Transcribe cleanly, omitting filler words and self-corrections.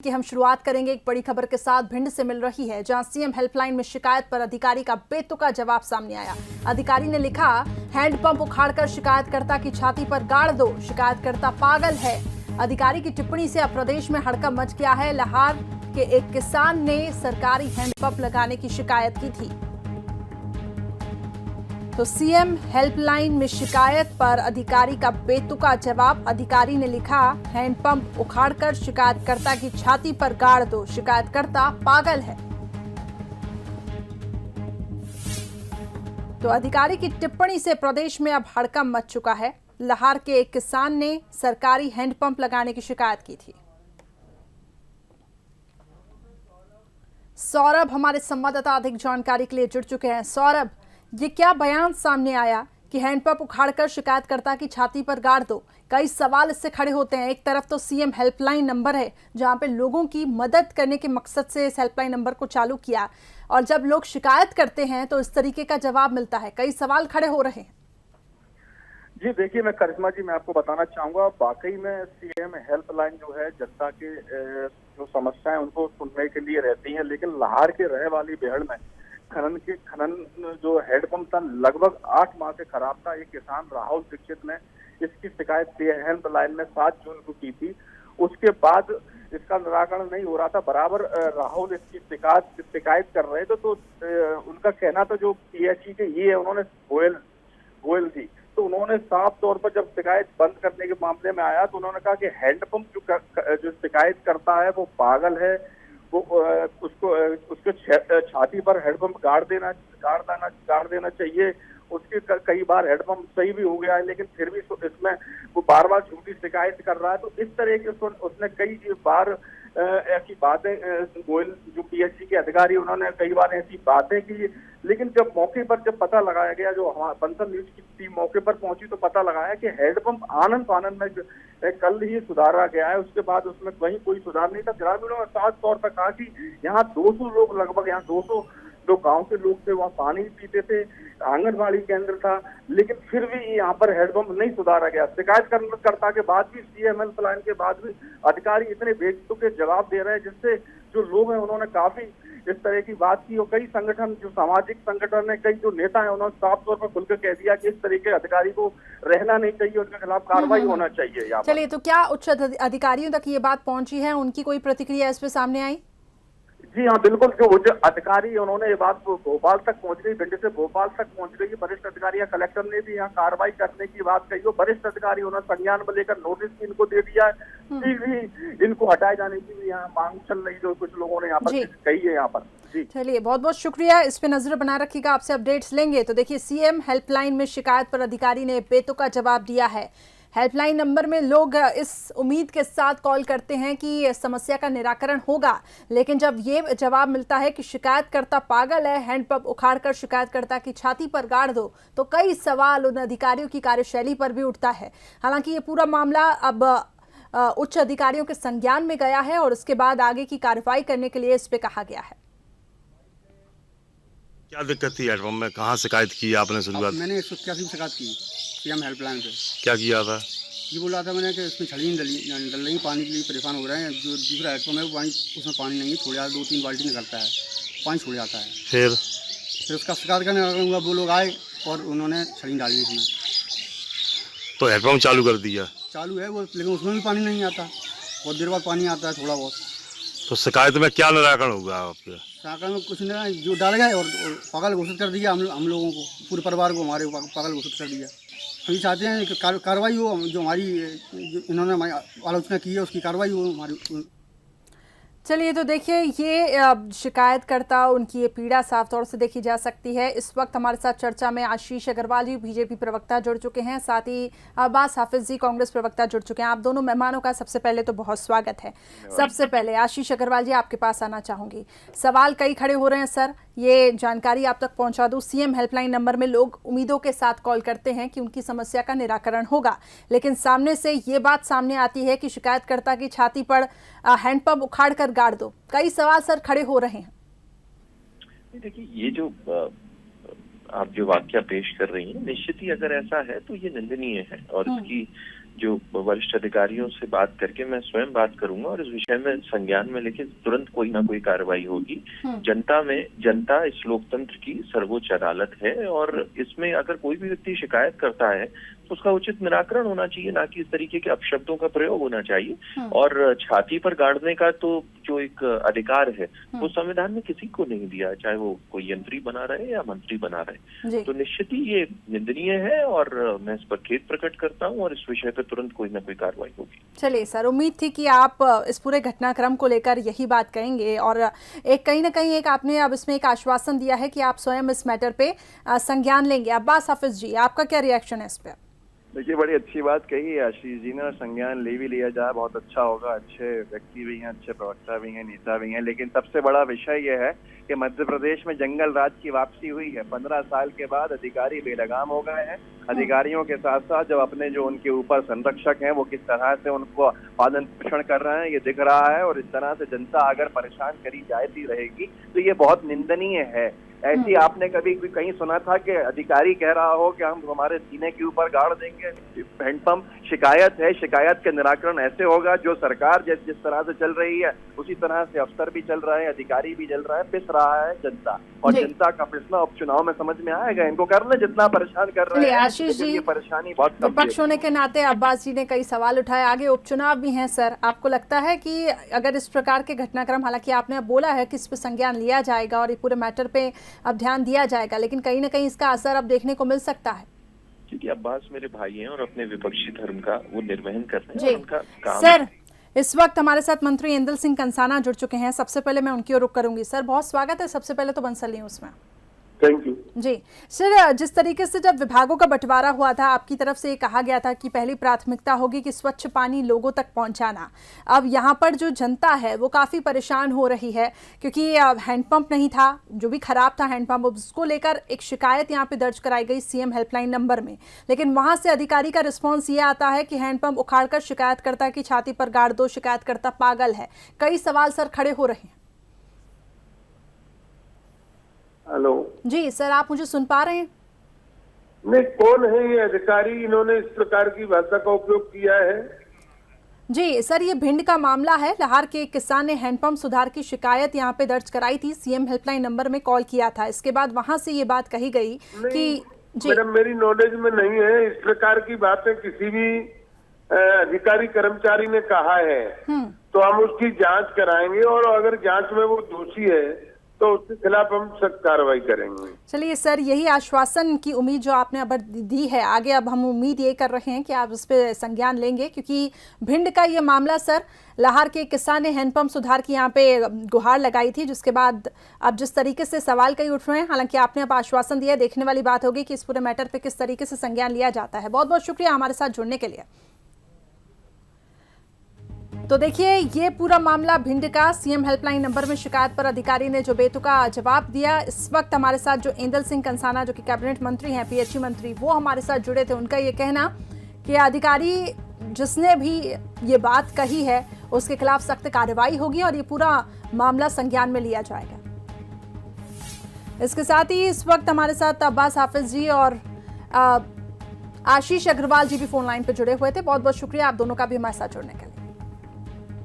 कि हम शुरुआत करेंगे एक बड़ी खबर के साथ। भिंड से मिल रही है, जहां सीएम हेल्पलाइन में शिकायत पर अधिकारी का बेतुका जवाब सामने आया। अधिकारी ने लिखा, हैंडपंप उखाड़कर शिकायतकर्ता की छाती पर गाड़ दो, शिकायतकर्ता पागल है। अधिकारी की टिप्पणी से अब प्रदेश में हड़कंप मच गया है। लाहौर के एक किसान ने सरकारी हैंडपंप लगाने की शिकायत की थी। तो सीएम हेल्पलाइन में शिकायत पर अधिकारी का बेतुका जवाब। अधिकारी ने लिखा, हैंडपंप उखाड़कर शिकायतकर्ता की छाती पर गाड़ दो, शिकायतकर्ता पागल है। तो अधिकारी की टिप्पणी से प्रदेश में अब हड़कंप मच चुका है। लाहौर के एक किसान ने सरकारी हैंडपंप लगाने की शिकायत की थी। सौरभ हमारे संवाददाता अधिक जानकारी के लिए जुड़ चुके हैं। सौरभ, ये क्या बयान सामने आया कि हैंडपंप उखाड़कर शिकायतकर्ता की छाती पर गाड़ दो? कई सवाल इससे खड़े होते हैं। एक तरफ तो सीएम हेल्पलाइन नंबर है, जहां पे लोगों की मदद करने के मकसद से इस हेल्पलाइन नंबर को चालू किया, और जब लोग शिकायत करते हैं तो इस तरीके का जवाब मिलता है। कई सवाल खड़े हो रहे हैं। जी देखिए, मैं करिश्मा जी, मैं आपको बताना चाहूंगा, वाकई में सीएम हेल्पलाइन जो है जनता के जो समस्याएं उनको सुनने के लिए रहती हैं, लेकिन लाहौर के रहे वाली बेहड़ में खनन जो हैंडपंप था लगभग 8 माह से खराब था। एक किसान राहुल दीक्षित ने इसकी शिकायत हेल्पलाइन में 7 जून को की थी। उसके बाद इसका निराकरण नहीं हो रहा था। बराबर राहुल इसकी शिकायत कर रहे थे, तो उनका कहना था जो पीएचई के ये है, उन्होंने गोयल जी, तो उन्होंने साफ तौर पर जब शिकायत बंद करने के मामले में आया तो उन्होंने कहा कि हैंडपंप जो शिकायत करता है वो पागल है, वो उसके छाती पर हैंडपंप गाड़ देना चाहिए। उसके कई बार हैंडपंप सही भी हो गया है, लेकिन फिर भी इसमें वो बार बार झूठी शिकायत कर रहा है। तो इस तरह के उसने कई बार ऐसी बातें, गोयल जो पीएचई के अधिकारी, उन्होंने कई बार ऐसी बातें की, लेकिन जब मौके पर जब पता लगाया गया, जो हमारे बंसल न्यूज की टीम मौके पर पहुंची तो पता लगाया कि हैंडपंप आनंद फानंद में कल ही सुधारा गया है। उसके बाद उसमें कहीं कोई सुधार नहीं था। ग्रामीणों ने साफ तौर पर कहा कि यहाँ 200 लोग, लगभग यहाँ 200 जो गांव के लोग थे वहाँ पानी पीते थे, आंगनबाड़ी केंद्र था, लेकिन फिर भी यहाँ पर हैंडपंप नहीं सुधारा गया। शिकायतकर्ता के बाद भी, सीएम हेल्पलाइन के बाद भी अधिकारी इतने बेतुके जवाब दे रहे हैं, जिससे जो लोग हैं उन्होंने काफी इस तरह की बात की। और कई संगठन, जो सामाजिक संगठन है, कई जो नेता है, उन्होंने साफ तौर पर खुलकर कह दिया कि इस तरह के अधिकारी को रहना नहीं चाहिए, उनके खिलाफ कार्रवाई होना चाहिए। चलिए, तो क्या उच्च अधिकारियों तक ये बात पहुंची है? उनकी कोई प्रतिक्रिया इस पे सामने आई? जी हाँ, बिल्कुल। जो उच्च अधिकारी, उन्होंने ये बात भोपाल तक पहुंच गई, भिंड से भोपाल तक पहुंच गई। वरिष्ठ अधिकारी या कलेक्टर ने भी यहाँ कार्रवाई करने की बात कही हो। वरिष्ठ अधिकारी उन्होंने संज्ञान में लेकर नोटिस भी इनको दे दिया है। भी इनको हटाए जाने की भी यहाँ मांग चल रही, जो कुछ लोगों ने यहाँ पर कही है यहाँ पर। जी चलिए, बहुत बहुत शुक्रिया। इस पे नजर बनाए रखिएगा, आपसे अपडेट्स लेंगे। तो देखिए, सीएम हेल्पलाइन में शिकायत पर अधिकारी ने बेतुका जवाब दिया है। हेल्पलाइन नंबर में लोग इस उम्मीद के साथ कॉल करते हैं कि समस्या का निराकरण होगा, लेकिन जब ये जवाब मिलता है कि शिकायतकर्ता पागल है, हैंडपंप उखाड़कर शिकायतकर्ता की छाती पर गाड़ दो, तो कई सवाल उन अधिकारियों की कार्यशैली पर भी उठता है। हालांकि ये पूरा मामला अब उच्च अधिकारियों के संज्ञान में गया है और उसके बाद आगे की कार्रवाई करने के लिए इस पे कहा गया है। क्या दिक्कत थी हैंडपंप में? कहाँ शिकायत की आपने शुरुआत? मैंने 181 में शिकायत की सीएम हेल्पलाइन पे। क्या किया था? ये बोल रहा था मैंने कि इसमें छड़ी डल रही, पानी के लिए परेशान हो रहे हैं। जो दूसरा हैंडपंप है वो पानी, उसमें पानी नहीं है, छोड़ जाता, 2-3 बाल्टी निकलता है, पानी छोड़ जाता है। फिर उसका शिकायत करने लगा, वो लोग आए और उन्होंने छड़ी डाली इसमें। तो हैंडपंप चालू कर दिया? चालू है वो, लेकिन उसमें भी पानी नहीं आता, बहुत देर बाद पानी आता है थोड़ा बहुत। तो शिकायत में क्या निराकरण होगा आपके? शिकायत में कुछ नहीं, जो डाल गए और पागल घोषित कर दिया हम लोगों को, पूरे परिवार को हमारे पागल घोषित कर दिया। हम ये चाहते हैं कि कार्रवाई हो, जो हमारी इन्होंने हमारी आलोचना की है उसकी कार्रवाई हो हमारी। चलिए, तो देखिए, ये शिकायतकर्ता, उनकी ये पीड़ा साफ तौर से देखी जा सकती है। इस वक्त हमारे साथ चर्चा में आशीष अग्रवाल जी, बीजेपी प्रवक्ता, जुड़ चुके हैं। साथ ही अब्बास हाफिज जी, कांग्रेस प्रवक्ता, जुड़ चुके हैं। आप दोनों मेहमानों का सबसे पहले तो बहुत स्वागत है। सबसे पहले आशीष अग्रवाल जी, आपके पास आना चाहूंगी। सवाल कई खड़े हो रहे हैं सर, ये जानकारी आप तक पहुंचा दूं। सीएम हेल्पलाइन नंबर में लोग उम्मीदों के साथ कॉल करते हैं कि उनकी समस्या का निराकरण होगा, लेकिन सामने से ये बात सामने आती है कि शिकायतकर्ता की छाती पर हैंडपंप उखाड़ कर गाड़ दो। कई सवाल सर खड़े हो रहे हैं। देखिए, ये जो आप जो वाक्य पेश कर रही हैं, निश्चित ही अगर ऐसा है तो ये निंदनीय है और इसकी जो वरिष्ठ अधिकारियों से बात करके मैं स्वयं बात करूंगा और इस विषय में संज्ञान में लेके तुरंत कोई ना कोई कार्रवाई होगी। जनता इस लोकतंत्र की सर्वोच्च अदालत है और इसमें अगर कोई भी व्यक्ति शिकायत करता है तो उसका उचित निराकरण होना चाहिए, ना कि इस तरीके के अपशब्दों का प्रयोग होना चाहिए। और छाती पर गाड़ने का तो जो एक अधिकार है वो संविधान में किसी को नहीं दिया, चाहे वो कोई यंत्री बना रहे या मंत्री बना रहे। तो निश्चित ही ये निंदनीय है और मैं इस पर खेद प्रकट करता हूँ और इस विषय पर तुरंत कोई ना कोई कार्रवाई होगी। चलिए सर, उम्मीद थी कि आप इस पूरे घटनाक्रम को लेकर यही बात कहेंगे और एक कहीं ना कहीं एक आपने अब इसमें एक आश्वासन दिया है कि आप स्वयं इस मैटर पे संज्ञान लेंगे। अब्बास हाफिज जी, आपका क्या रिएक्शन है इस पे? देखिए, बड़ी अच्छी बात कही है आशीष जी ने, संज्ञान ले भी लिया जाए बहुत अच्छा होगा। अच्छे व्यक्ति भी हैं, अच्छे प्रवक्ता भी हैं, नेता भी हैं, लेकिन सबसे बड़ा विषय यह है कि मध्य प्रदेश में जंगल राज की वापसी हुई है। 15 साल के बाद अधिकारी बेलगाम हो गए हैं। अधिकारियों के साथ साथ जब अपने जो उनके ऊपर संरक्षक हैं वो किस तरह से उनको पालन पोषण कर रहे हैं ये दिख रहा है और इस तरह से जनता अगर परेशान करी जाती रहेगी तो ये बहुत निंदनीय है। ऐसी आपने कभी कहीं सुना था कि अधिकारी कह रहा हो कि हम हमारे सीने के ऊपर गाड़ देंगे? हैंडपंप शिकायत है, शिकायत के निराकरण ऐसे होगा जो सरकार जिस तरह से चल रही है उसी तरह से अफसर भी चल रहे हैं, अधिकारी भी चल रहा है, पिस रहा है जनता और जनता का फैसला उपचुनाव में समझ में आएगा। इनको करना जितना परेशान कर रहे हैं, आशीष जी, ये परेशानी बहुत विपक्ष होने के नाते अब्बास जी ने कई सवाल उठाए। आगे उपचुनाव भी हैं सर, आपको लगता है कि अगर इस प्रकार के घटनाक्रम, हालांकि आपने बोला है कि इस पर संज्ञान लिया जाएगा और ये पूरे मैटर पे अब ध्यान दिया जाएगा, लेकिन कहीं ना कहीं इसका असर अब देखने को मिल सकता है? क्योंकि अब्बास मेरे भाई हैं और अपने विपक्षी धर्म का वो निर्वहन कर रहे हैं और उनका काम सर, इस वक्त हमारे साथ मंत्री इंदल सिंह कंसाना जुड़ चुके हैं। सबसे पहले मैं उनकी ओर रुख करूंगी। सर, बहुत स्वागत है सबसे पहले तो बंसल न्यूज़ में। थैंक यू जी सर, जिस तरीके से जब विभागों का बंटवारा हुआ था आपकी तरफ से ये कहा गया था कि पहली प्राथमिकता होगी कि स्वच्छ पानी लोगों तक पहुंचाना। अब यहाँ पर जो जनता है वो काफ़ी परेशान हो रही है क्योंकि हैंडपंप नहीं था, जो भी खराब था हैंडपंप, उसको लेकर एक शिकायत यहाँ पे दर्ज कराई गई सीएम हेल्पलाइन नंबर में, लेकिन वहाँ से अधिकारी का रिस्पॉन्स ये आता है कि हैंडपंप उखाड़कर शिकायतकर्ता की छाती पर गाड़ दो, शिकायतकर्ता पागल है। कई सवाल सर खड़े हो रहे हैं। हेलो जी सर, आप मुझे सुन पा रहे हैं? नहीं, कौन है ये अधिकारी, इन्होंने इस प्रकार की भाषा का उपयोग किया है? जी सर, ये भिंड का मामला है। लाहौर के एक किसान ने हैंडपंप सुधार की शिकायत यहाँ पे दर्ज कराई थी, सीएम हेल्पलाइन नंबर में कॉल किया था। इसके बाद वहां से ये बात कही गई कि जी मैडम, मेरी नॉलेज में नहीं है इस प्रकार की बातें किसी भी अधिकारी कर्मचारी ने कहा है तो हम उसकी जांच कराएंगे और अगर जांच में वो दोषी है तो उसके खिलाफ हम सख्त कार्रवाई करेंगे। चलिए सर, यही आश्वासन की उम्मीद जो आपने अब दी है, आगे अब हम उम्मीद ये कर रहे हैं कि आप इस पे संज्ञान लेंगे, क्योंकि भिंड का ये मामला सर, लाहौर के किसान ने हैंडपंप सुधार की यहाँ पे गुहार लगाई थी, जिसके बाद अब जिस तरीके से सवाल कई उठ रहे हैं, हालांकि आपने अब आश्वासन दिया, देखने वाली बात होगी कि इस पूरे मैटर पे किस तरीके से संज्ञान लिया जाता है। बहुत बहुत शुक्रिया हमारे साथ जुड़ने के लिए। तो देखिए, ये पूरा मामला भिंड का, सीएम हेल्पलाइन नंबर में शिकायत पर अधिकारी ने जो बेतुका जवाब दिया। इस वक्त हमारे साथ जो इंदल सिंह कंसाना, जो कि कैबिनेट मंत्री हैं, पीएचई मंत्री, वो हमारे साथ जुड़े थे। उनका ये कहना कि अधिकारी जिसने भी ये बात कही है उसके खिलाफ सख्त कार्रवाई होगी और ये पूरा मामला संज्ञान में लिया जाएगा। इसके साथ ही इस वक्त हमारे साथ अब्बास हाफिज जी और आशीष अग्रवाल जी भी फोन लाइन पर जुड़े हुए थे। बहुत बहुत शुक्रिया आप दोनों का भी हमारे साथ जुड़ने का।